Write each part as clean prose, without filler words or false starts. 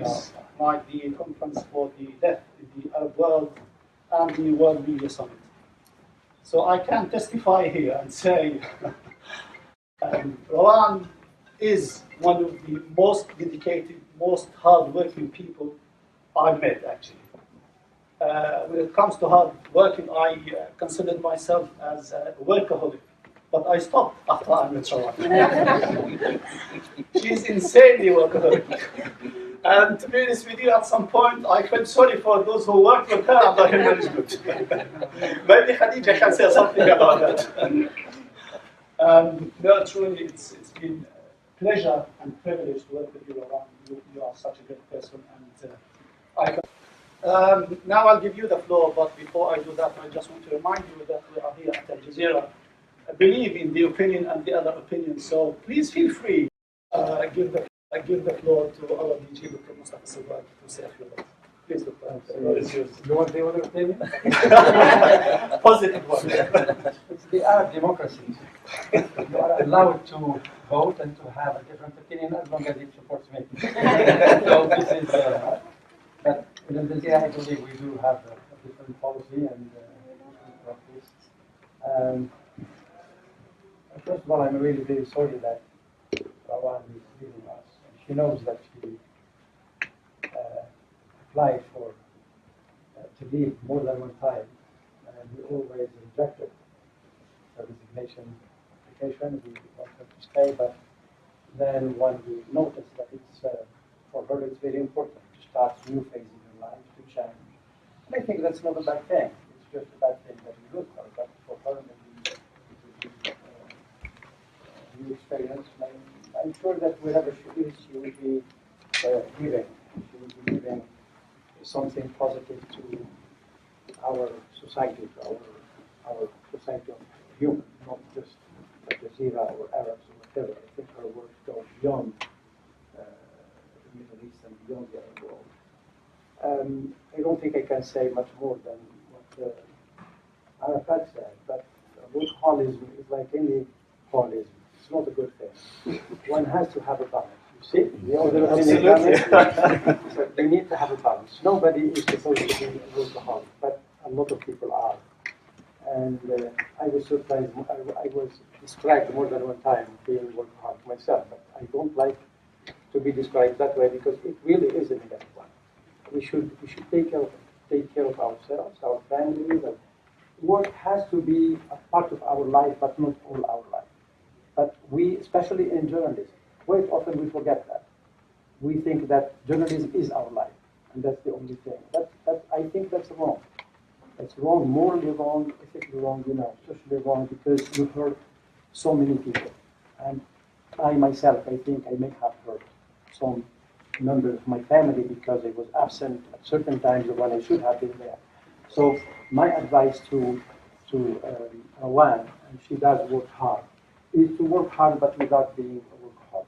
organize like the conference for the deaf in the Arab world and the World Media Summit. So I can testify here and say Rawan is one of the most dedicated, most hard-working people I've met, actually. When it comes to hard working, I considered myself as a workaholic, but I stopped after I met Rawan. She's insanely workaholic. And to be honest with you, at some point, I felt sorry for those who work with her under her management. Maybe Khadija can say something about that. No, truly, it's been a pleasure and privilege to work with you, Rawan. You are such a great person, and now I'll give you the floor, but before I do that, I just want to remind you that we are here at Aljazeera. I believe in the opinion and the other opinions, so please feel free give the floor to our DG, Dr. Mustafa Sawad, to say a few words. Please, Dr. You want the other opinion? Positive one. It's the Arab democracy. You are allowed to vote and to have a different opinion as long as it supports me. So this is, but in Aljazeera, I believe we do have a different policy and different practice. First of all, I'm really very sorry that Rawan is leaving us. She knows that she applied for to leave more than one time, and we always rejected her resignation application. We want her to stay, but then when we noticed that it's for her, it's very important to start a new phase in her life, to change. And I think that's not a bad thing. It's just a bad thing that we lose her, but for her, maybe it will be a new experience. I'm sure that wherever she is, she will be giving. She will be giving something positive to our society, to our society of humans, not just Aljazeera or Arabs or whatever. I think her work goes beyond the Middle East and beyond the Arab world. I don't think I can say much more than what Arafat said, but workaholism is like any holism. It's not a good thing. One has to have a balance. You see? The other opinion. So you need to have a balance. Nobody is supposed to be a workaholic, but a lot of people are. And I was surprised. I was described more than one time being a workaholic myself, but I don't like to be described that way because it really is a negative one. We should take care of ourselves, our families. Work has to be a part of our life, but not all our life. But we, especially in journalism, quite often we forget that. We think that journalism is our life, and that's the only thing. I think that's wrong. It's wrong, morally wrong, ethically wrong, socially wrong, because you hurt so many people. And I myself, I think I may have hurt some members of my family because I was absent at certain times when I should have been there. So my advice to Rawan, and she does work hard, is to work hard but without being a workaholic,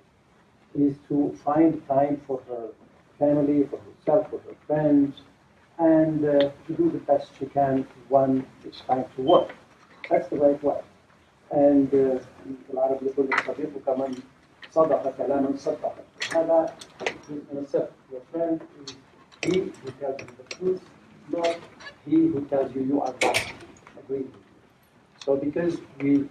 is to find time for her family, for herself, for her friends, and to do the best she can when it's time to work. That's the right way. And العرب يقول الصديق كمن صدق كلاما صدق. هذا your friend is he who tells you the truth, not he who tells you are right. Agree. So because we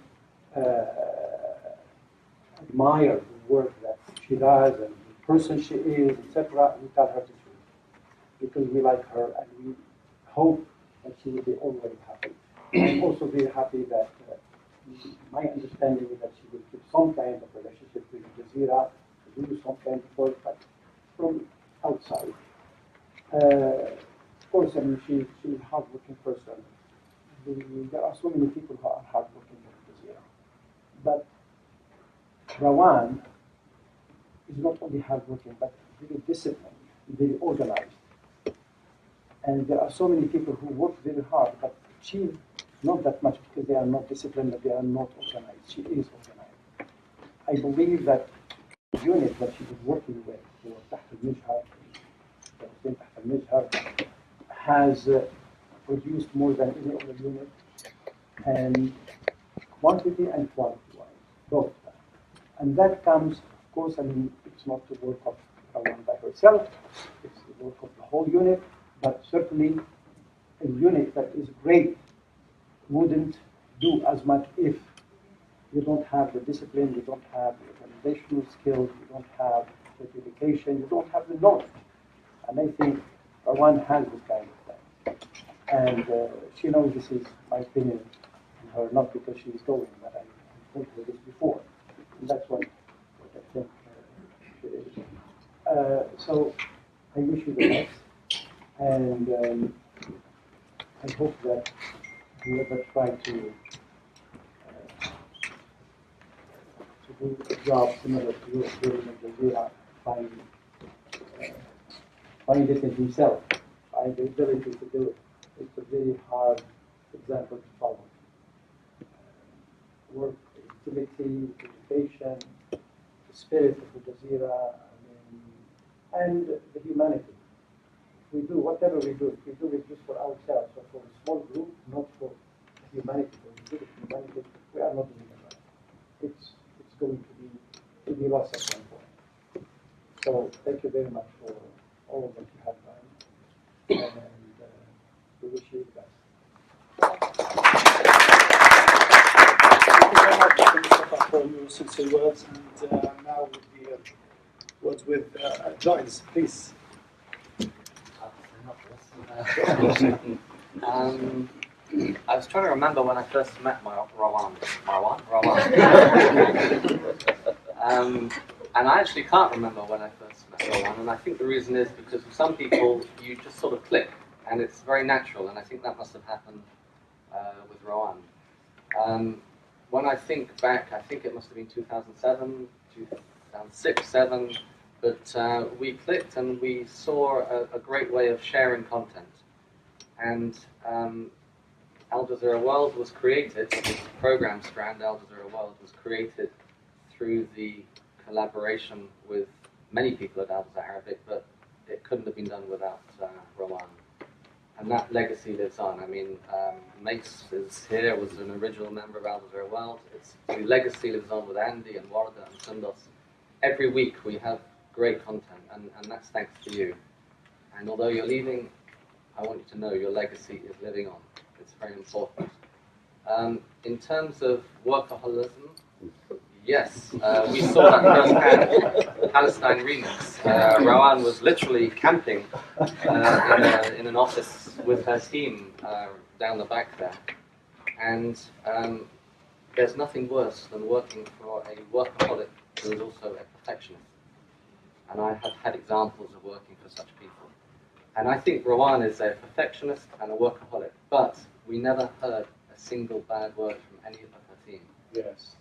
admire the work that she does and the person she is, etc., we tell her the truth because we like her and we hope that she will be always happy. I'm also very happy that my understanding is that she will keep some kind of relationship with Aljazeera, to do some kind of work, but from outside. Of course, I mean, she's a hardworking person. There are so many people who are hardworking in Aljazeera. But Rawan is not only hardworking, but very disciplined, very organized. And there are so many people who work very hard, but achieve not that much because they are not disciplined, but they are not organized. She is organized. I believe that the unit that she was working with, تحت المجهر, has produced more than any other unit, and quantity and quality-wise, both. And that comes, of course, I mean, it's not the work of Rawan by herself, it's the work of the whole unit, but certainly a unit that is great wouldn't do as much if you don't have the discipline, you don't have the organizational skills, you don't have the dedication, you don't have the knowledge. And I think Rawan has this kind of thing. And she knows this is my opinion on her, not because she is going, but I told her this before. And that's what I think she is. So I wish you the best. And I hope that whoever tried to do a job similar to yours here in Aljazeera find it in himself, find the ability to do it. It's a very hard example to follow. Work, activity, dedication, the spirit of Aljazeera, and the humanity. If we do whatever we do, if we do it just for ourselves or for a small group, not for humanity, for the humanity, we are not doing it right. It's going to be lost at some point. So thank you very much for all that you have done, and we wish you the best. Thank you very much, Mr. Mustafa, for your sincere words, and now with the words with Giles, please. I was trying to remember when I first met Rawan. And I actually can't remember when I first met Rawan, and I think the reason is because with some people you just sort of click, and it's very natural, and I think that must have happened with Rawan. When I think back, I think it must have been 2007, 2006, 2007, but we clicked and we saw a great way of sharing content. And Aljazeera World was created, this program strand, Aljazeera World, was created through the collaboration with many people at Aljazeera Arabic, but it couldn't have been done without Rawan. And that legacy lives on. I mean, Mace is here, was an original member of Aljazeera World. The legacy lives on with Andy and Warda and Sundos. Every week we have great content, and that's thanks to you. And although you're leaving, I want you to know your legacy is living on. It's very important. In terms of workaholism, yes, we saw that firsthand. Palestine remix. Rawan was literally camping in an office with her team down the back there. And there's nothing worse than working for a workaholic who is also a perfectionist. And I have had examples of working for such people. And I think Rawan is a perfectionist and a workaholic, but we never heard a single bad word from any of her team. Yes.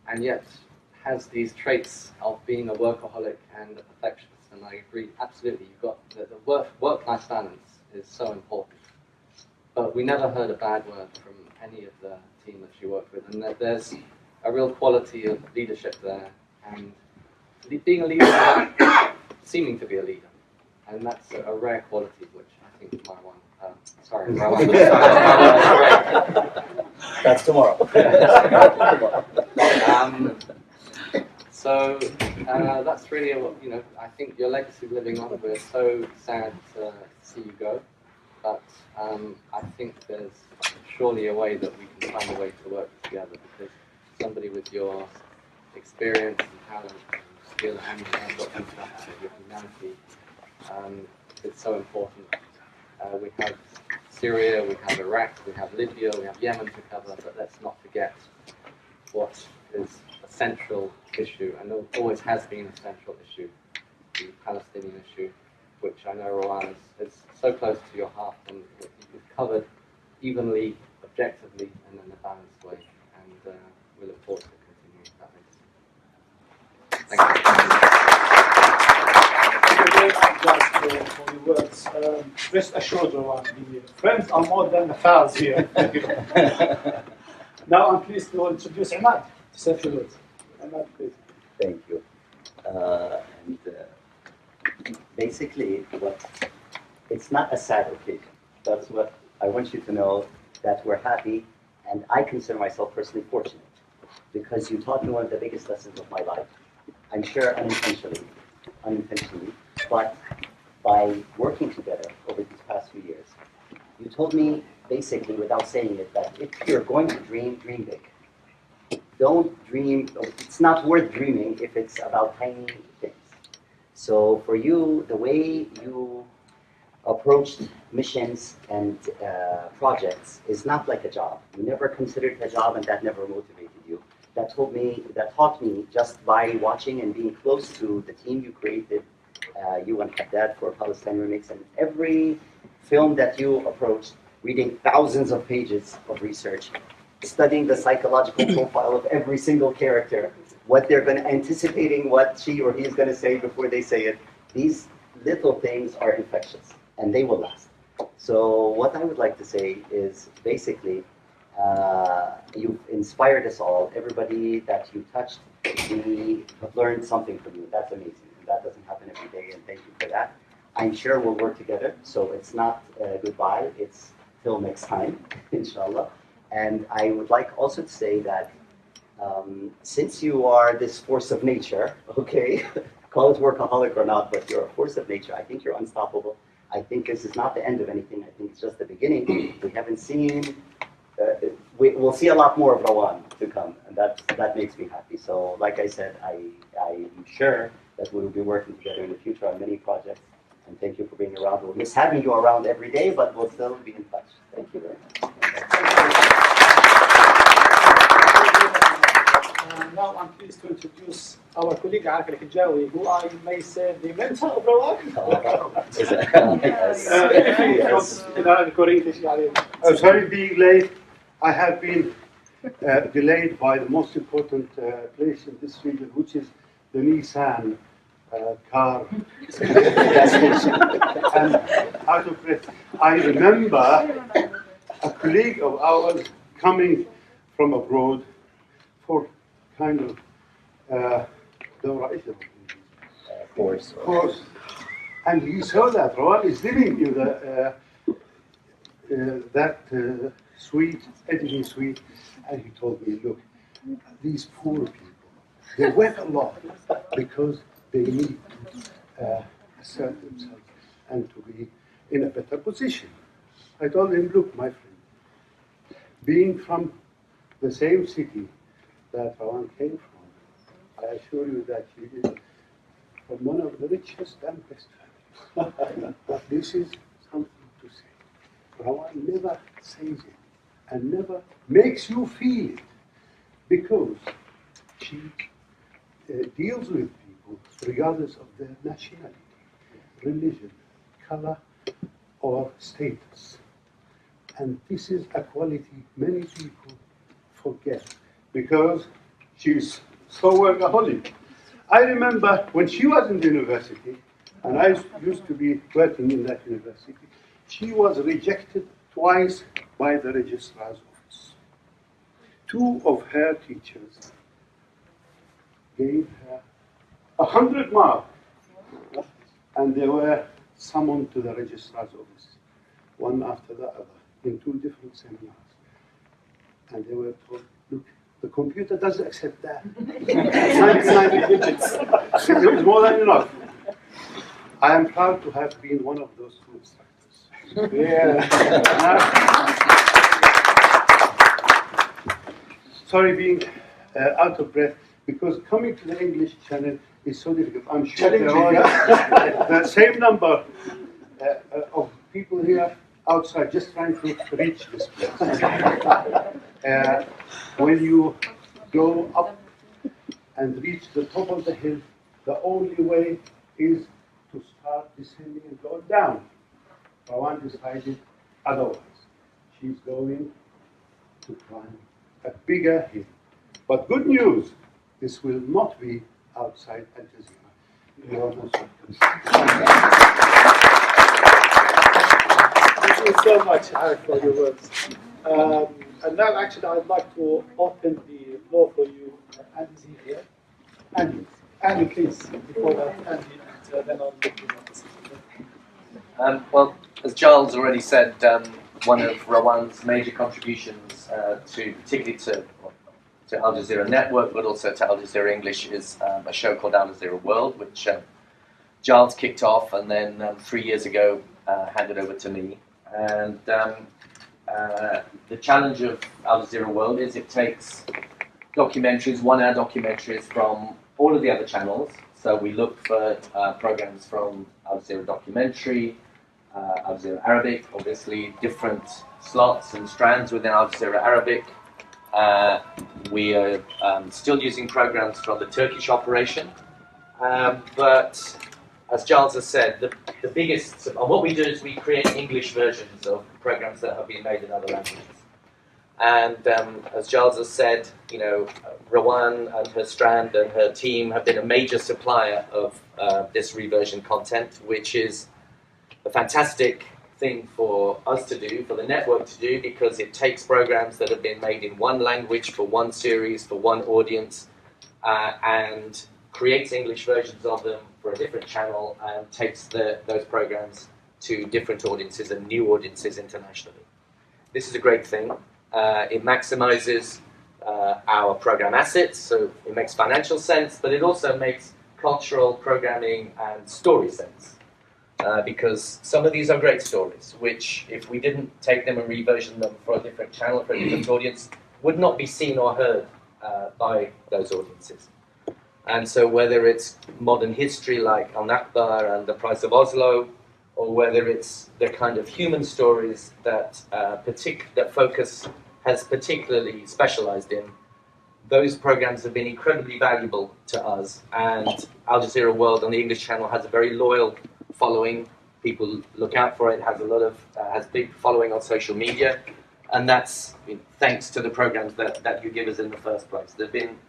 And yet has these traits of being a workaholic and a perfectionist. And I agree, absolutely, you've got the work-life balance is so important. But we never heard a bad word from any of the team that she worked with, and there's a real quality of leadership there, and being a leader without seeming to be a leader, and that's a rare quality which I think Marwan, Rawan. That's tomorrow. So that's really what, I think your legacy is living on. We're so sad to see you go, but I think there's surely a way that we can find a way to work together, because somebody with your experience and talent and skill and your humanity is so important. We have Syria, we have Iraq, we have Libya, we have Yemen to cover, but let's not forget what is a central issue, and always has been a central issue, the Palestinian issue, which I know, Rawan, is so close to your heart, and you've covered evenly, objectively, and in a balanced way, and we look forward to continuing that legacy. Thank you very much for your words. Rest assured, Rawan, the friends are more than the fans here. Now I'm pleased to introduce Ahmad to say a few words. Ahmad, please. Thank you. Basically, it's not a sad occasion. That's what I want you to know, that we're happy, and I consider myself personally fortunate, because you taught me one of the biggest lessons of my life. I'm sure unintentionally, but by working together over these past few years, you told me basically without saying it that if you're going to dream, dream big. Don't dream, it's not worth dreaming if it's about tiny things. So for you, the way you approached missions and projects is not like a job. You never considered it a job, and that never motivated you. That taught me just by watching and being close to the team you created, you and Haddad for Palestine Remix, and every film that you approached, reading thousands of pages of research, studying the psychological profile of every single character, what they're going to anticipating what she or he is going to say before they say it. These little things are infectious, and they will last. So what I would like to say is basically, you've inspired us all. Everybody that you touched, we have learned something from you. That's amazing. And that doesn't happen every day, and thank you for that. I'm sure we'll work together, so it's not goodbye, it's till next time, inshallah. And I would like also to say that since you are this force of nature, okay, call it workaholic or not, but you're a force of nature, I think you're unstoppable. I think this is not the end of anything. I think it's just the beginning. We haven't seen, we'll see a lot more of Rawan to come, and that makes me happy. So like I said, I'm sure that we will be working together in the future on many projects. And thank you for being around. We'll miss having you around every day, but we'll still be in touch. Thank you very much. Now I'm pleased to introduce our colleague Arif Al-Hijawi, who I may say the mentor of Rawan. I'm sorry being late. I have been delayed by the most important place in this region, which is the Nissan car gas station. And out of breath, I remember a colleague of ours coming from abroad for kind of course, and he saw that Rawan is living in that suite, editing suite, and he told me, look, these poor people, they work a lot because they need to assert themselves and to be in a better position. I told him, look, my friend, being from the same city that Rawan came from, I assure you that he is from one of the richest and best families. But this is something to say. Rawan never says it and never makes you feel it because she deals with people regardless of their nationality, religion, color, or status. And this is a quality many people forget because she's so workaholic. I remember when she was in the university, and I used to be working in that university, she was rejected twice by the registrar's office. Two of her teachers gave her 100 marks, and they were summoned to the registrar's office, one after the other, in two different seminars. And they were told, look, the computer doesn't accept that. 99 digits. It was more than enough. I am proud to have been one of those two instructors. Yeah. Sorry being out of breath, because coming to the English channel is so difficult. I'm sure there are the same number of people here outside just trying to reach this place. When you go up and reach the top of the hill, the only way is to start descending and go down. Rawan decided otherwise. She's going to climb a bigger hill. But good news, this will not be outside Aljazeera. You are most welcome. Thank you so much, Arif, for your words. And now, actually, I'd like to open the floor for you. Andy's here. Andy, please, before that, Andy, and then I'll look you up. Well, as Giles already said, one of Rawan's major contributions particularly to to Al Jazeera Network, but also to Al Jazeera English, is a show called Al Jazeera World, which Giles kicked off and then 3 years ago handed over to me. And the challenge of Al Jazeera World is it takes documentaries, 1 hour documentaries from all of the other channels. So we look for programs from Al Jazeera Documentary, Al Jazeera Arabic, obviously different slots and strands within Al Jazeera Arabic. We are still using programs from the Turkish operation, but as Giles has said, the biggest, and what we do is we create English versions of programs that have been made in other languages. And as Giles has said, you know, Rawan and her strand and her team have been a major supplier of this reversion content, which is a fantastic thing for us to do, for the network to do, because it takes programs that have been made in one language for one series, for one audience, and creates English versions of them for a different channel and takes those programs to different audiences and new audiences internationally. This is a great thing. It maximizes our program assets, so it makes financial sense, but it also makes cultural programming and story sense. Because some of these are great stories, which if we didn't take them and reversion them for a different channel, for a different audience, would not be seen or heard by those audiences. And so whether it's modern history like Al-Nakba and the Price of Oslo, or whether it's the kind of human stories that that Focus has particularly specialized in, those programs have been incredibly valuable to us. And Al Jazeera World on the English channel has a very loyal following. People look out for it. Has a lot of has big following on social media, and that's thanks to the programs that you give us in the first place. There've been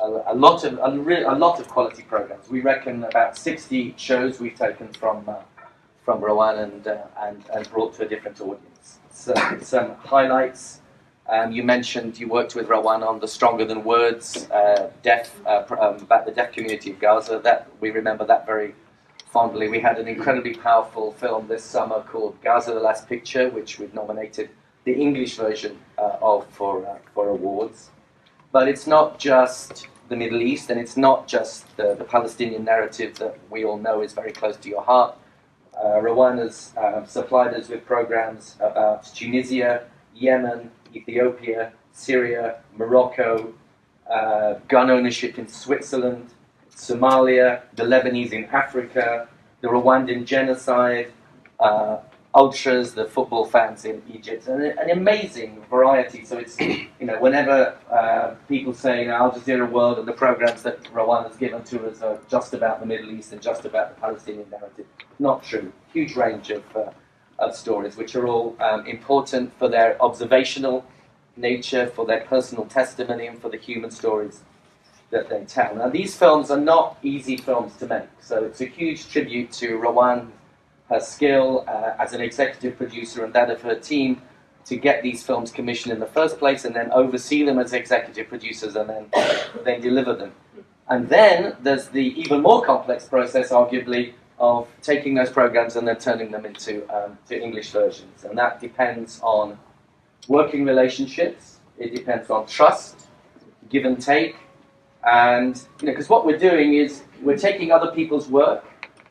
a lot of quality programs. We reckon about 60 shows we've taken from Rawan and brought to a different audience. So some highlights. You mentioned you worked with Rawan on the Stronger Than Words about the deaf community of Gaza. That we remember that very fondly. We had an incredibly powerful film this summer called Gaza: The Last Picture, which we've nominated the English version of for awards. But it's not just the Middle East, and it's not just the Palestinian narrative that we all know is very close to your heart. Rawan has supplied us with programs about Tunisia, Yemen, Ethiopia, Syria, Morocco, gun ownership in Switzerland, Somalia, the Lebanese in Africa, the Rwandan genocide, ultras, the football fans in Egypt, and an amazing variety. So it's, whenever people say, Al Jazeera World and the programs that Rawan has given to us are just about the Middle East and just about the Palestinian narrative, not true. Huge range of stories, which are all important for their observational nature, for their personal testimony, and for the human stories that they tell. Now, these films are not easy films to make, so it's a huge tribute to Rawan, her skill as an executive producer and that of her team to get these films commissioned in the first place and then oversee them as executive producers and then deliver them. And then there's the even more complex process, arguably, of taking those programs and then turning them into to English versions. And that depends on working relationships, it depends on trust, give and take, and because what we're doing is we're taking other people's work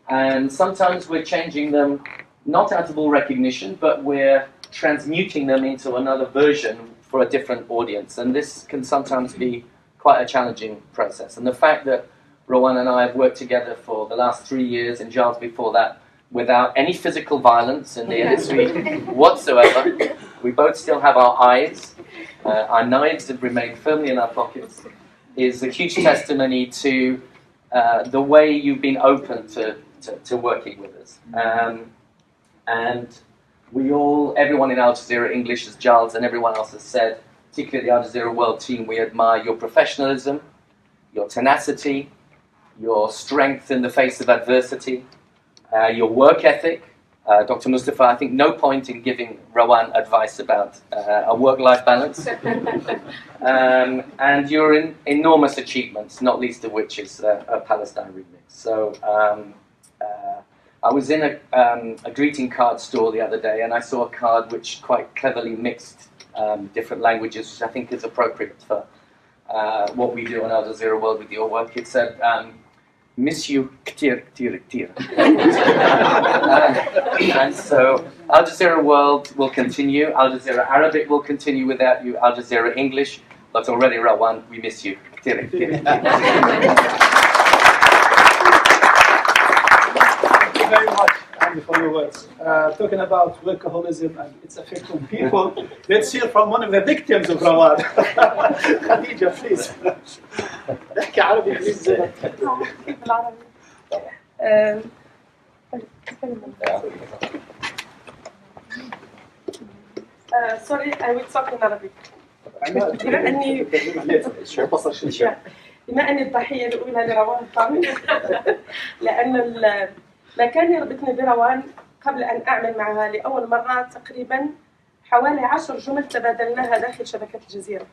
and sometimes we're changing them not out of all recognition, but we're transmuting them into another version for a different audience. And this can sometimes be quite a challenging process. And the fact that Rawan and I have worked together for the last 3 years, and Giles before that, without any physical violence in the industry whatsoever, we both still have our eyes, our knives have remained firmly in our pockets, is a huge testimony to the way you've been open to working with us. And everyone in Al Jazeera English, as Giles and everyone else has said, particularly the Al Jazeera World team, we admire your professionalism, your tenacity, your strength in the face of adversity, your work ethic. Dr. Mustafa, I think no point in giving Rawan advice about a work-life balance. And your enormous achievements, not least of which is a Palestine remix. So I was in a greeting card store the other day and I saw a card which quite cleverly mixed different languages, which I think is appropriate for what we do on Al Jazeera World with your work. It said, miss you كتير كتير كتير. And so Al Jazeera World will continue, Al Jazeera Arabic will continue without you, Al Jazeera English, but already Rawan, we miss you كتير كتير كتير. Thank you very much, Andy, for your words. Talking about workaholism and its effect on people, let's hear from one of the victims of Rawan. Khadija, please. احكي عربي please. بالعربي. Sorry, I will talk in Arabic. بما أني الضحية الأولى لروان دامن لأن ما كان يربطني بروان قبل أن أعمل معها لأول مرة تقريبا حوالي 10 جمل تبادلناها داخل شبكة الجزيرة.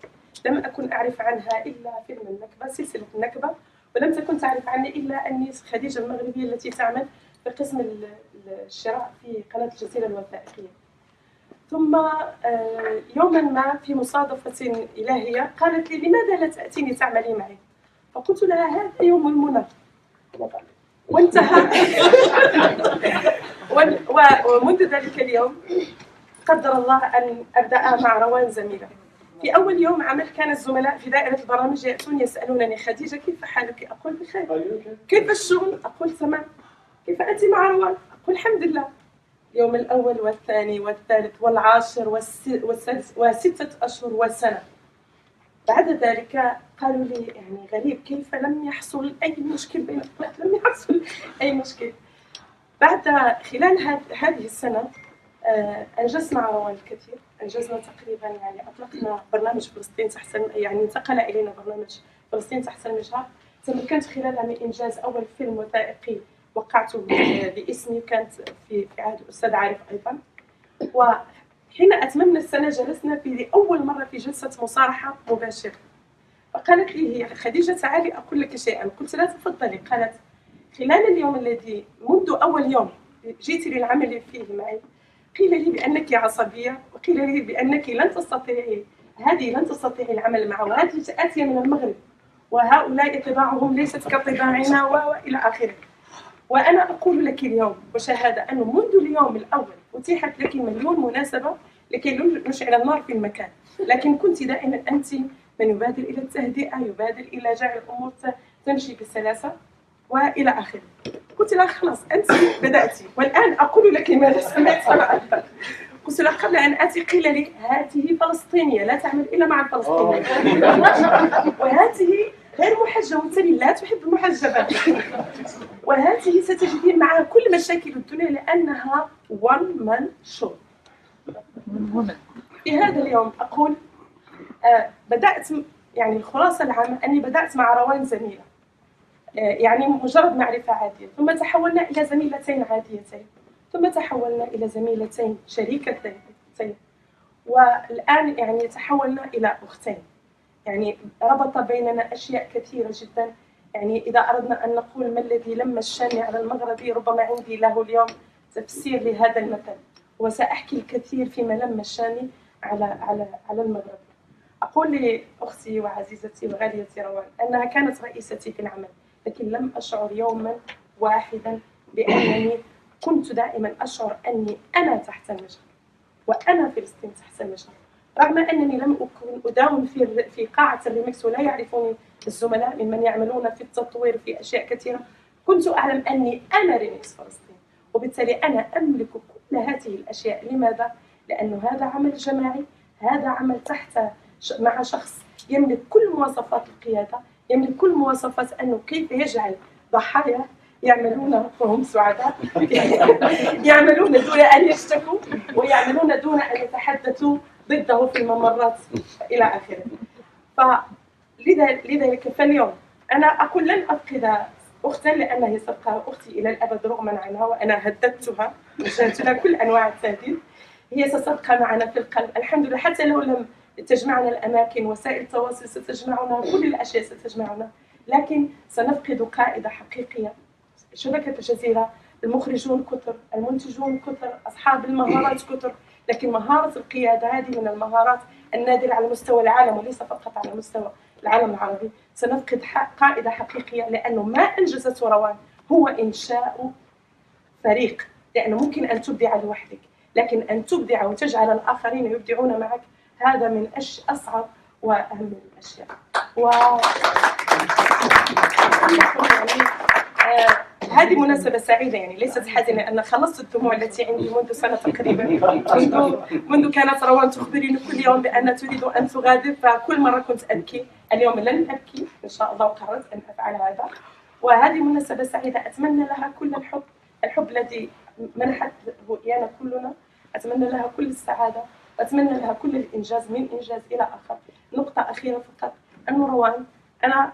لم أكن أعرف عنها إلا فيلم النكبة، سلسلة النكبة، ولم تكن تعرف عني إلا أني خديجة المغربية التي تعمل في قسم الشراء في قناة الجزيرة الوثائقية. ثم يوما ما في مصادفة إلهية قالت لي لماذا لا تأتيني تعملي معي؟ فقلت لها هذا يوم المنى. وانتهى. ومنذ ذلك اليوم قدر الله أن أبدأ مع روان زميلة. في أول يوم عمل كان الزملاء في دائرة البرامج يأتون يسألونني خديجة كيف حالك؟ أقول بخير. كيف الشغل؟ أقول تمام. كيف أنت مع روان؟ أقول الحمد لله. اليوم الأول والثاني والثالث والعاشر والسادس و6 أشهر وسنة. بعد ذلك قالوا لي يعني غريب كيف لم يحصل أي مشكل بيننا؟ لم يحصل أي مشكل. خلال هذه السنة أنجزنا مع روان الكثير. أنجزنا تقريبا يعني أطلقنا برنامج فلسطين تحت يعني انتقل إلينا برنامج فلسطين تحت المجهر. تمكنت خلالها من إنجاز أول فيلم وثائقي وقعته باسمي، كانت في عهد الأستاذ عارف أيضا. وحين أتممنا السنة جلسنا في أول مرة في جلسة مصارحة مباشرة. فقالت لي هي خديجة تعالي أقول لك شيئا. قلت لها تفضلي. قالت خلال اليوم الذي منذ أول يوم جئت للعمل فيه معي قيل لي بأنك عصبية وقيل لي بأنك لن تستطيعي العمل معه، وهذه آتية من المغرب وهؤلاء طباعهم ليست كطباعنا وإلى آخره. وأنا أقول لك اليوم وشهادة أنه منذ اليوم الأول أتيحت لك مليون مناسبة لكي نشعل النار في المكان، لكن كنت دائما أنت من يبادر إلى التهدئة، يبادر إلى جعل الأمور تمشي بسلاسة وإلى آخره. قلت لها خلاص أنت بدأتي والآن أقول لك ماذا سمعت. قلت لها قبل أن آتي قيل لي هذه فلسطينية لا تعمل إلا مع الفلسطينيين وهذه غير محجبة وبالتالي لا تحب المحجبات، وهذه ستجدين معها كل مشاكل الدنيا لأنها one man show. في هذا اليوم أقول بدأت يعني الخلاصة العامة أني بدأت مع روان زميلة، يعني مجرد معرفة عادية، ثم تحولنا إلى زميلتين عاديتين، ثم تحولنا إلى زميلتين شريكتين، والآن يعني تحولنا إلى أختين. يعني ربط بيننا أشياء كثيرة جدا. يعني إذا أردنا أن نقول ما الذي لم الشامي على المغربي ربما عندي له اليوم تفسير لهذا المثل، وسأحكي الكثير فيما لم الشامي على المغرب. أقول لأختي وعزيزتي وغاليتي روان أنها كانت رئيستي في العمل، لكن لم أشعر يوما واحدا بأنني كنت دائما أشعر أني أنا تحت المجهر وأنا فلسطين تحت المجهر، رغم أنني لم أكن أداوم في قاعة الريمكس ولا يعرفوني الزملاء ممن يعملون في التطوير في أشياء كثيرة. كنت أعلم أني أنا ريمكس فلسطين، وبالتالي أنا أملك كل هذه الأشياء. لماذا؟ لأنه هذا عمل جماعي، هذا عمل مع شخص يملك كل مواصفات القيادة، يملك كل مواصفات أنه كيف يجعل ضحايا يعملون وهم سعداء يعملون دون أن يشتكوا ويعملون دون أن يتحدثوا ضده في الممرات إلى آخره. فلذلك فاليوم أنا أقول لن أفقد أختا لأنها هي ستبقى أختي إلى الأبد رغما عنها، وأنا هددتها وجهت لها كل أنواع التهديد. هي ستبقى معنا في القلب الحمد لله، حتى لو لم تجمعنا الأماكن، وسائل التواصل ستجمعنا، كل الأشياء ستجمعنا، لكن سنفقد قائدة حقيقية. شبكة الجزيرة المخرجون كثر، المنتجون كثر، أصحاب المهارات كثر، لكن مهارة القيادة هذه من المهارات النادرة على مستوى العالم وليس فقط على مستوى العالم العربي سنفقد قائدة حقيقية، لأنه ما أنجزته روان هو إنشاء فريق، لأنه ممكن أن تبدع لوحدك، لكن أن تبدع وتجعل الآخرين يبدعون معك هذا من أصعب وأهم الأشياء. هذه مناسبة سعيدة، يعني ليست حزينة. أنا خلصت الدموع التي عندي منذ سنة تقريبا، منذ كانت روان تخبرني كل يوم بأن تريد أن تغادر، فكل مرة كنت أبكي. اليوم لن أبكي إن شاء الله، وقررت أن أفعل هذا. وهذه مناسبة سعيدة، أتمنى لها كل الحب الذي منحته إيانا كلنا، أتمنى لها كل السعادة، وأتمنى لها كل الإنجاز من إنجاز إلى آخر. نقطة أخيرة فقط، أن روان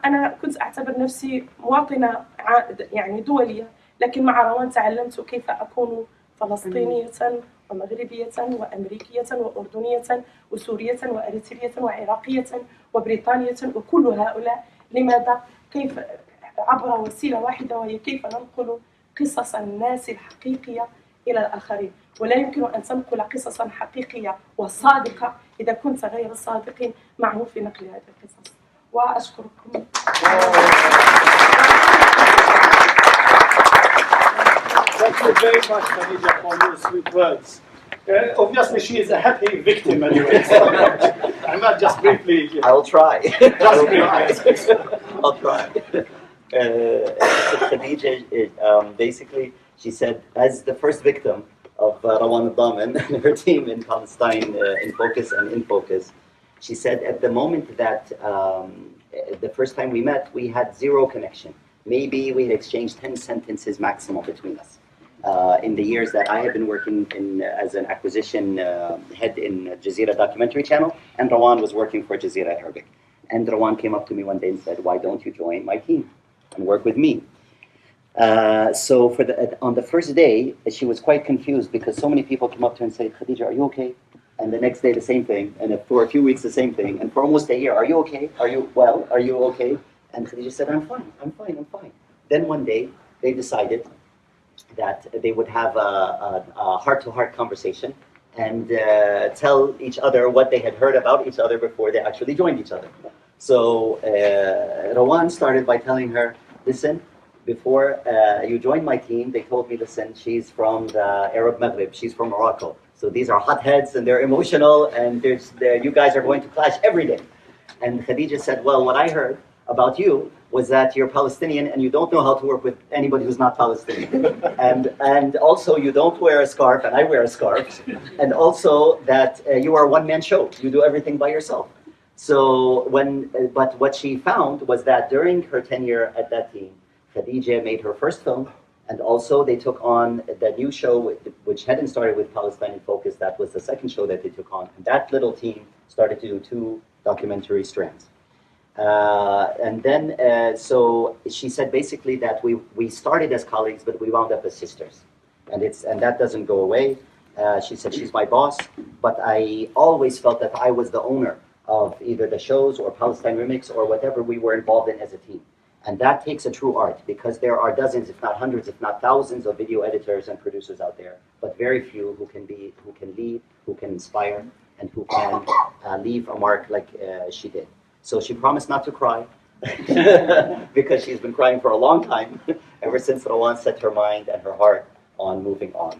أنا كنت أعتبر نفسي مواطنة يعني دولية، لكن مع روان تعلمت كيف أكون فلسطينية ومغربية وأمريكية وأردنية وسورية وأريترية وعراقية وبريطانية وكل هؤلاء. لماذا؟ كيف؟ عبر وسيلة واحدة، وهي كيف ننقل قصص الناس الحقيقية إلى الآخرين. ولا يمكن أن تنقل قصصا حقيقية وصادقة إذا كنت غير صادق معه في نقل هذه القصص. وأشكركم. Thank you very much, Khadija, for your sweet words. Obviously, she is a happy victim anyway. So I'm not just briefly. I will try. Just briefly. I'll try. Khadija, basically, she said, as the first victim of Rawan Damen and her team in Palestine, in Focus and in Focus, she said at the moment that the first time we met, we had zero connection. Maybe we had exchanged 10 sentences maximum between us. In the years that I have been working as an acquisition head in Aljazeera documentary channel, and Rawan was working for Aljazeera Arabic. And Rawan came up to me one day and said, "Why don't you join my team and work with me?" So on the first day, she was quite confused because so many people came up to her and said, "Khadija, are you okay?" And the next day the same thing, and for a few weeks the same thing, and for almost a year, "Are you okay? Are you well? Are you okay?" And Khadija said, "I'm fine, I'm fine, I'm fine." Then one day they decided that they would have a heart-to-heart conversation and tell each other what they had heard about each other before they actually joined each other. So Rawan started by telling her, "Listen, before you joined my team, they told me, listen, she's from the Arab Maghreb, she's from Morocco. So these are hotheads and they're emotional and you guys are going to clash every day." And Khadija said, "Well, what I heard about you was that you're Palestinian and you don't know how to work with anybody who's not Palestinian. and also you don't wear a scarf and I wear a scarf. And also that you are a one-man show. You do everything by yourself." So but what she found was that during her tenure at that team, Khadija made her first film, and also they took on the new show, which hadn't started with Palestine in Focus. That was the second show that they took on. And that little team started to do 2 documentary strands. And then, so she said basically that we started as colleagues, but we wound up as sisters. And that doesn't go away. She said, "She's my boss, but I always felt that I was the owner of either the shows or Palestine Remix or whatever we were involved in as a team." And that takes a true art, because there are dozens, if not hundreds, if not thousands of video editors and producers out there, but very few who can lead, who can inspire, and who can leave a mark like she did. So she promised not to cry, because she's been crying for a long time, ever since Rawan set her mind and her heart on moving on.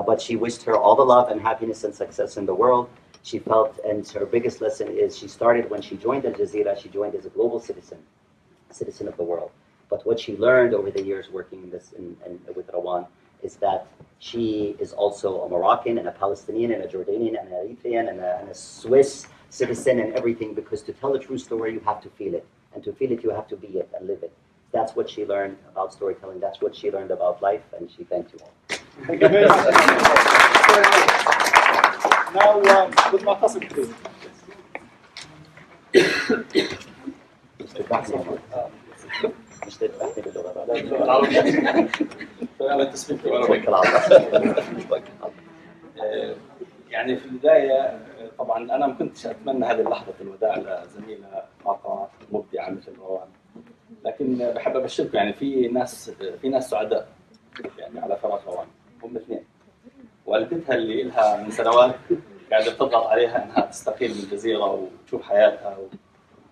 But she wished her all the love and happiness and success in the world. She felt, and her biggest lesson is, she started when she joined Aljazeera, she joined as a global citizen of the world. But what she learned over the years working in this with Rawan is that she is also a Moroccan and a Palestinian and a Jordanian and an Eritrean and a Swiss citizen and everything, because to tell a true story you have to feel it, and to feel it you have to be it and live it. That's what she learned about storytelling, that's what she learned about life, and she thanked you all. Thank you very much. Now, with Matasim, please. مش تذبحني باللغة أنا تسميتي يعني في البداية طبعا أنا ما كنتش أتمنى هذه اللحظة الوداع لزميلة طاقة مبدعة مثل روان، لكن بحب أبشركم يعني في ناس سعداء يعني على فراق روان، هم 2. والدتها اللي لها من سنوات قاعدة بتضغط عليها إنها تستقيل من الجزيرة وتشوف حياتها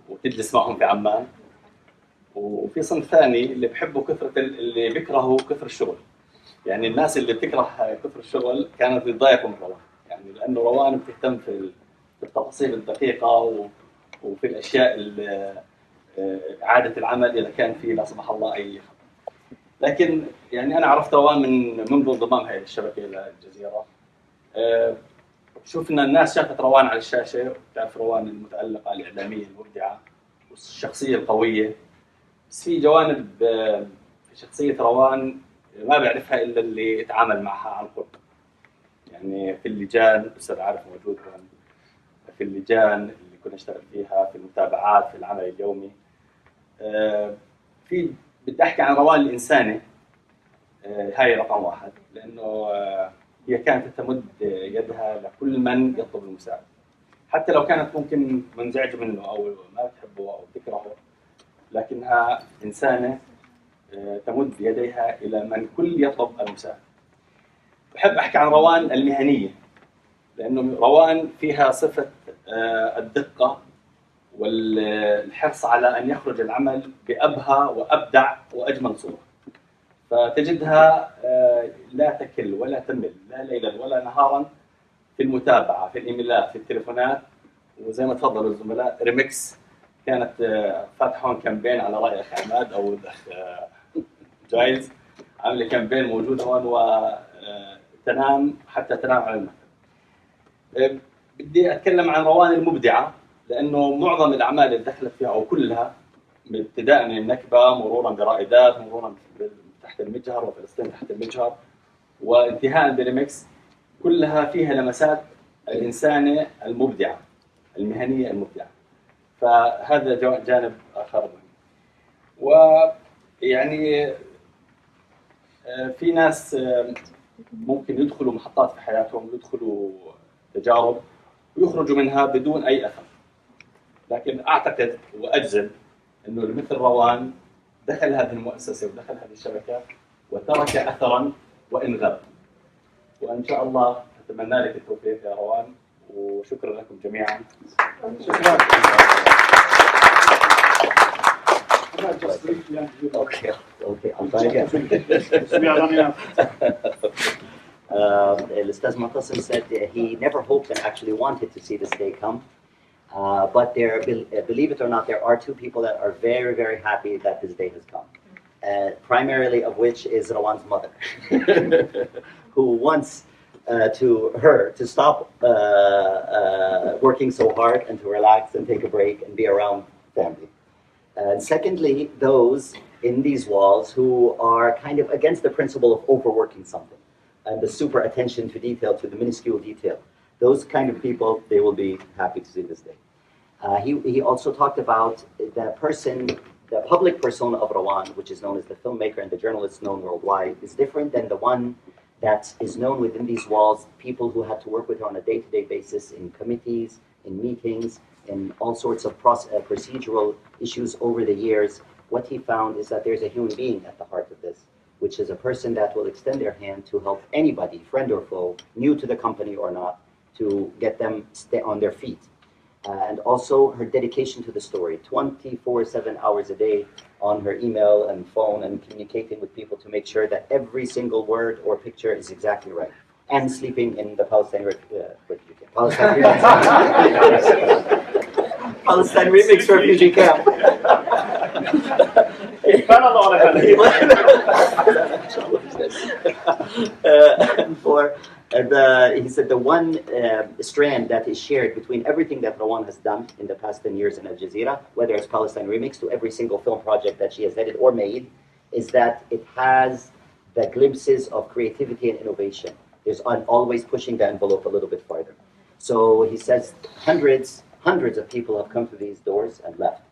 وتجلس معهم في عمان. وفي صنف ثاني اللي بحبوا اللي بيكرهوا كثر الشغل. يعني الناس اللي بتكره كثر الشغل كانت بتضايقوا من روان، يعني لانه روان بتهتم في التفاصيل الدقيقه وفي الاشياء اعاده العمل اذا كان في لا سمح الله اي خطا. لكن يعني انا عرفت روان منذ انضمامها الى الشبكه الى الجزيره. شفنا الناس شافت روان على الشاشه، بتعرف روان المتالقه الاعلاميه المبدعه والشخصيه القويه. بس في جوانب في شخصيه روان ما بيعرفها الا اللي يتعامل معها عن قرب. يعني في اللجان، الاستاذ عارف موجود هون، في اللجان اللي كنا نشتغل فيها، في المتابعات، في العمل اليومي. بدي احكي عن روان الانسانه. هاي رقم واحد، لانه هي كانت تمد يدها لكل من يطلب المساعده، حتى لو كانت ممكن منزعجه منه او ما بتحبه او بتكرهه، لكنها انسانه تمد يديها الى من كل يطلب المساعده. بحب احكي عن روان المهنيه، لانه روان فيها صفه الدقه والحرص على ان يخرج العمل بابهى وابدع واجمل صوره. فتجدها لا تكل ولا تمل لا ليلا ولا نهارا في المتابعه، في الايميلات، في التليفونات. وزي ما تفضلوا الزملاء، ريمكس كانت فاتحون كامبين على راي اخ عماد او الاخ جايز، عامله كامبين موجود هون وتنام حتى تنام على المكتب. بدي اتكلم عن روان المبدعه، لانه معظم الاعمال اللي دخلت فيها او كلها، ابتداء من النكبه مرورا برائدات، مرورا تحت المجهر وفلسطين تحت المجهر، وانتهاء بريمكس، كلها فيها لمسات الانسانه المبدعه المهنيه المبدعه. فهذا جانب اخر. ويعني في ناس ممكن يدخلوا محطات في حياتهم، يدخلوا تجارب ويخرجوا منها بدون اي اثر، لكن اعتقد واجزم انه مثل روان دخل هذه المؤسسه ودخل هذه الشبكه وترك اثرا وان غاب. وان شاء الله اتمنى لك التوفيق يا روان، وشكرا لكم جميعا. شكرا. Okay, I'll try again. Al-Ustaz Mu'tasim said he never hoped and actually wanted to see this day come. But believe it or not, there are two people that are very, very happy that this day has come. Primarily of which is Rawan's mother, who wants to stop working so hard and to relax and take a break and be around family. And secondly, those in these walls who are kind of against the principle of overworking something and the super attention to detail, to the minuscule detail. Those kind of people, they will be happy to see this day. He also talked about the public persona of Rawan, which is known as the filmmaker and the journalist known worldwide, is different than the one that is known within these walls, people who had to work with her on a day-to-day basis in committees, in meetings, in all sorts of procedural issues over the years. What he found is that there's a human being at the heart of this, which is a person that will extend their hand to help anybody, friend or foe, new to the company or not, to get them stay on their feet. And also her dedication to the story, 24/7 hours a day on her email and phone and communicating with people to make sure that every single word or picture is exactly right. And sleeping in the Palestine Remix refugee camp. He said the one strand that is shared between everything that Rawan has done in the past 10 years in Aljazeera, whether it's Palestine Remix to every single film project that she has headed or made, is that it has the glimpses of creativity and innovation. There's always pushing the envelope a little bit farther. So he says hundreds of people have come to these doors and left,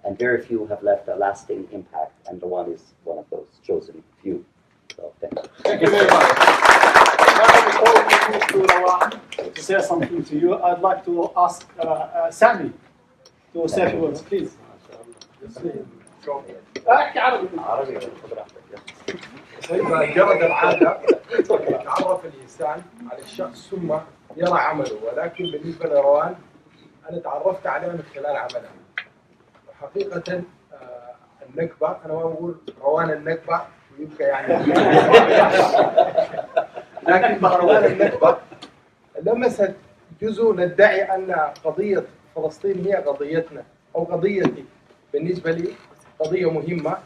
and very few have left a lasting impact, and Rawan is one of those chosen few. So thank you. Thank you very much. Now, before we move to Rawan to say something to you, I'd like to ask Sami to say a few words, please. احكي عربي. جرت العادة يتعرف الإنسان على الشخص ثم يرى عمله، ولكن بالنسبة لروان أنا تعرفت عليها من خلال عملها. حقيقة النكبة أنا ما بقول روان النكبة ويبقى يعني لكن روان النكبة لمست جزء ندعي أن قضية فلسطين هي قضيتنا أو قضيتي بالنسبة لي قضية مهمة،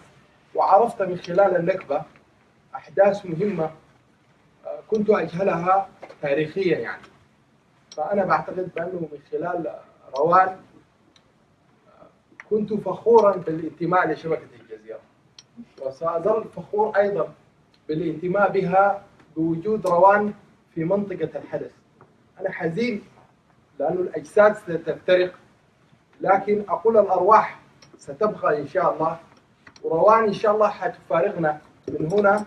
وعرفت من خلال النكبة أحداث مهمة كنت أجهلها تاريخيا يعني. فأنا بعتقد بأنه من خلال روان كنت فخورا بالانتماء لشبكة الجزيرة، وسأظل فخور أيضا بالانتماء بها بوجود روان في منطقة الحدث. أنا حزين لأن الأجساد ستفترق، لكن أقول الأرواح ستبقى إن شاء الله، وروان إن شاء الله حتفارقنا من هنا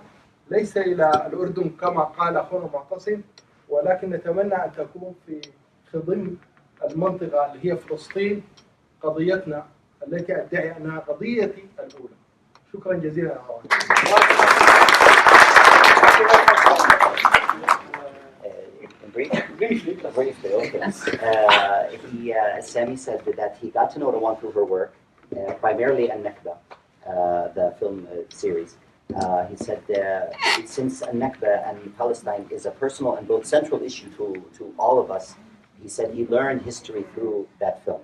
ليس إلى الأردن كما قال أخونا معتصم، ولكن نتمنى أن تكون في ضمن المنطقة اللي هي فلسطين، قضيتنا التي أدعي أنها قضيتي الأولى. شكرا جزيلا يا روان. Briefly, okay. Sami said that he got to know Rawan through her work, primarily Al-Nakba, the film series. He said since Al-Nakba and Palestine is a personal and both central issue to all of us, he said he learned history through that film.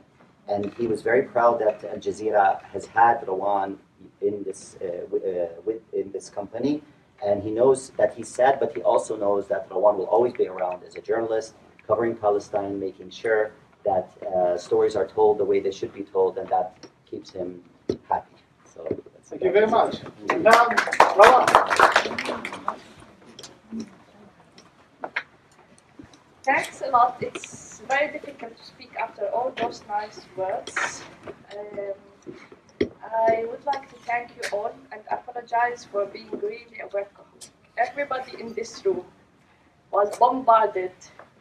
And he was very proud that Aljazeera has had Rawan in this company. And he knows that he's sad, but he also knows that Rawan will always be around as a journalist, covering Palestine, making sure that stories are told the way they should be told, and that keeps him happy. So thank you very much. Now, Rawan. Thanks a lot. It's very difficult to speak after all those nice words. I would like to thank you all and apologize for being really a workaholic. Everybody in this room was bombarded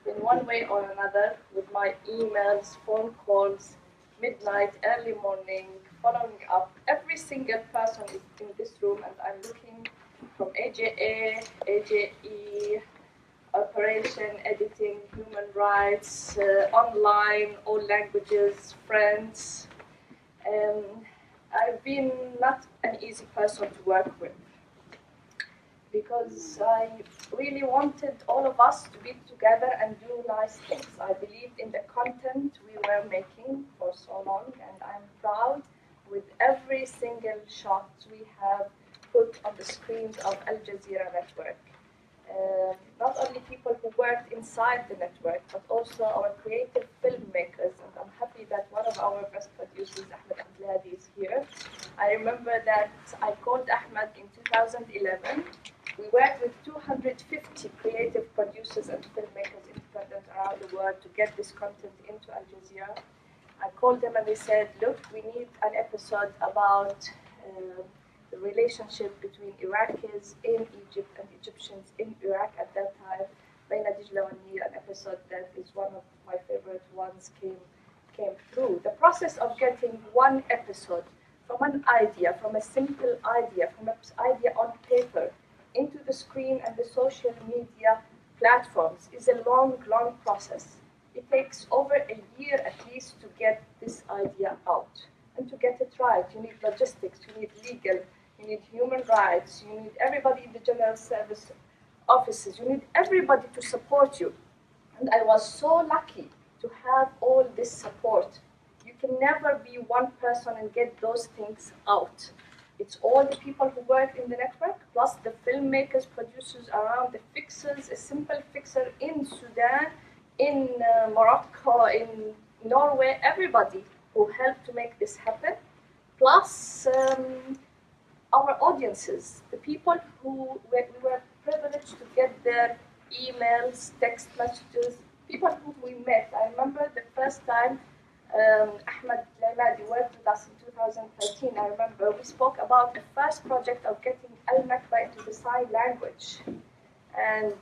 in one way or another with my emails, phone calls, midnight, early morning, following up. Every single person is in this room, and I'm looking from AJA, AJE, operation, editing, human rights, online, all languages, friends. I've been not an easy person to work with because I really wanted all of us to be together and do nice things. I believed in the content we were making for so long, and I'm proud with every single shot we have put on the screens of Aljazeera network. Not only people who worked inside the network, but also our creative filmmakers, and I'm happy that one of our best producers, Ahmed Abdelhadi, is here. I remember that I called Ahmed in 2011. We worked with 250 creative producers and filmmakers independent around the world to get this content into Aljazeera. I called them and they said, look, we need an episode about the relationship between Iraqis in Egypt and Egyptians in Iraq at that time. Baina Dijla wa Nil, an episode that is one of my favorite ones, came through. The process of getting one episode from an idea, from a simple idea, from an idea on paper, into the screen and the social media platforms is a long, long process. It takes over a year at least to get this idea out. And to get it right, you need logistics, you need legal, you need human rights, you need everybody in the general service offices, you need everybody to support you. And I was so lucky to have all this support. You can never be one person and get those things out. It's all the people who work in the network, plus the filmmakers, producers around, the fixers, a simple fixer in Sudan, in Morocco, in Norway, everybody who helped to make this happen, plus our audiences, the people who we were privileged to get their emails, text messages, people who we met. I remember the first time Ahmed Laimadi worked with us in 2013. I remember we spoke about the first project of getting Al-Nakba into the sign language. And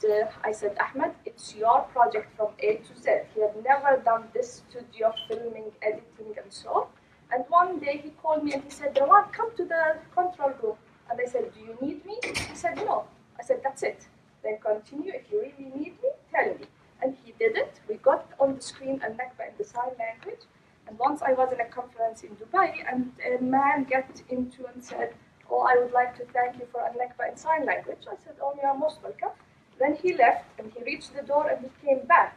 I said, Ahmed, it's your project from A to Z. He had never done this studio filming, editing, and so. And one day he called me and he said, Rawan, come to the control room. And I said, do you need me? He said, no. I said, that's it. Then continue. If you really need me, tell me. And he did it. We got on the screen Al-Nakba in the sign language. And once I was in a conference in Dubai, and a man got into and said, "Oh, I would like to thank you for Al-Nakba in sign language." I said, "Oh, you are most welcome." Then he left, and he reached the door, and he came back.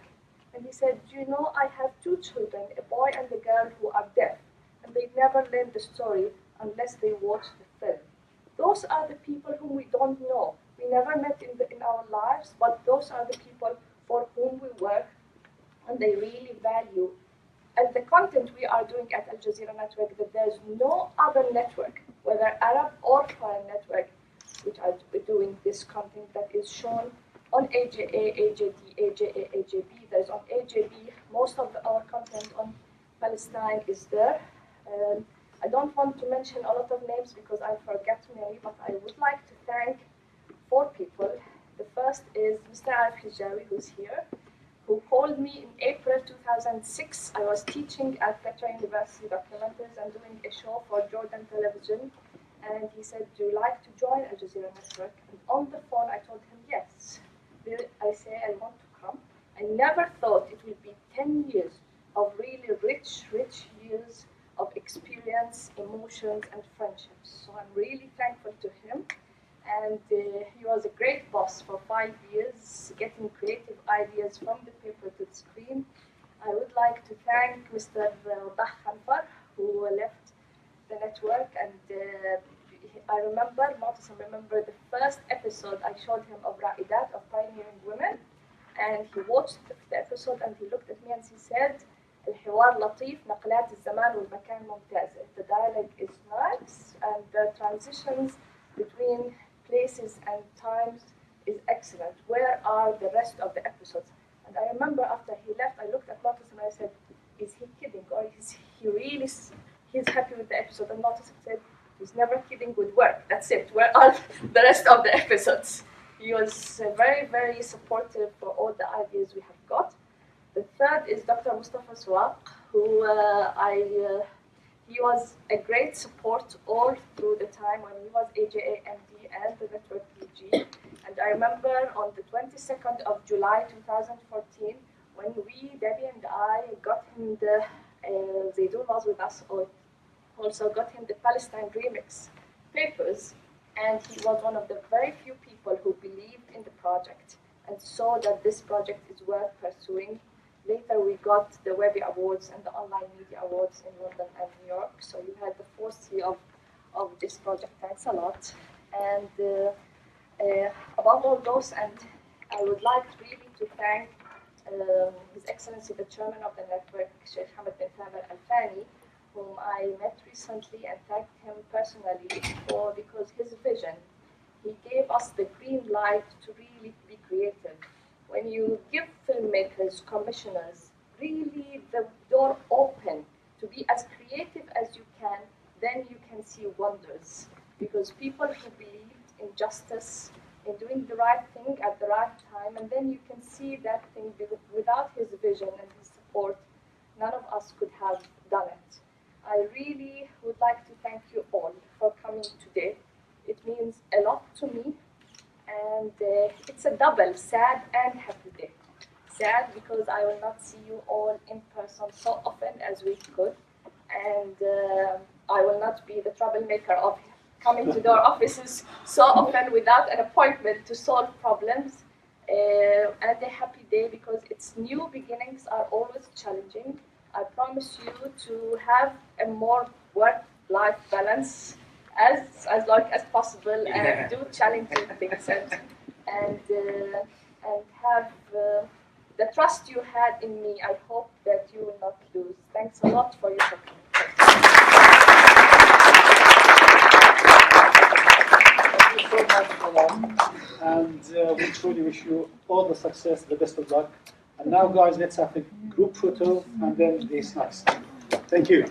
And he said, "Do you know, I have 2 children, a boy and a girl, who are deaf, and they never learn the story unless they watch the film." Those are the people whom we don't know. We never met in our lives, but those are the people for whom we work, and they really value. And the content we are doing at Aljazeera Network, that there's no other network, whether Arab or foreign network, which are doing this content that is shown on AJA, AJD, AJA, AJB. There's on AJB, most of our content on Palestine is there. I don't want to mention a lot of names because I forget many, but I would like to thank 4 people. The first is Mr. Arif Hijawi, who's here, who called me in April 2006. I was teaching at Petra University Documentaries and doing a show for Jordan Television. And he said, "Do you like to join Al Jazeera Network?" And on the phone, I told him yes. I say, "I want to come." I never thought it would be 10 years of really rich years of experience, emotions, and friendships. So I'm really thankful to him. And he was a great boss for 5 years, getting creative ideas from the paper to the screen. I would like to thank Mr. Khanfar, who left the network. And I remember the first episode I showed him of Ra'idat, of Pioneering Women. And he watched the episode and he looked at me and he said, "الحوار لطيف, نقلات الزمان والمكان ممتازة." The dialogue is nice and the transitions between places and times is excellent. Where are the rest of the episodes? And I remember after he left, I looked at Lotus and I said, "Is he kidding? Or is he really, he's happy with the episode?" And Lotus said, "He's never kidding with work. That's it. Where are the rest of the episodes?" He was very supportive for all the ideas we have got. The third is Dr. Mustafa Swaq, who he was a great support all through the time when he was AJA MD and the network DG. And I remember on the 22nd of July 2014, when Debbie and I got him Zaydun was with us, also got him the Palestine Remix papers. And he was one of the very few people who believed in the project and saw that this project is worth pursuing. Later, we got the Webby Awards and the Online Media Awards in London and New York. So you had the foresight of this project. Thanks a lot. And above all those, and I would like really to thank His Excellency, the Chairman of the network, Sheikh Hamad bin Thamer Al-Thani, whom I met recently and thanked him personally because his vision, he gave us the green light to really be creative. When you give filmmakers, commissioners, really the door open to be as creative as you can, then you can see wonders. Because people who believed in justice, in doing the right thing at the right time, and then you can see that thing without his vision and his support, none of us could have done it. I really would like to thank you all for coming today. It means a lot to me. And it's a double sad and happy day. Sad because I will not see you all in person so often as we could, and I will not be the troublemaker of coming to their offices so often without an appointment to solve problems. And a happy day because its new beginnings are always challenging. I promise you to have a more work-life balance as long as possible and do challenging things and have the trust you had in me. I hope that you will not lose. Thanks a lot for your support. Thank you so much, Rawan. And we truly wish you all the success, the best of luck. And now, guys, let's have a group photo and then the snacks. Thank you.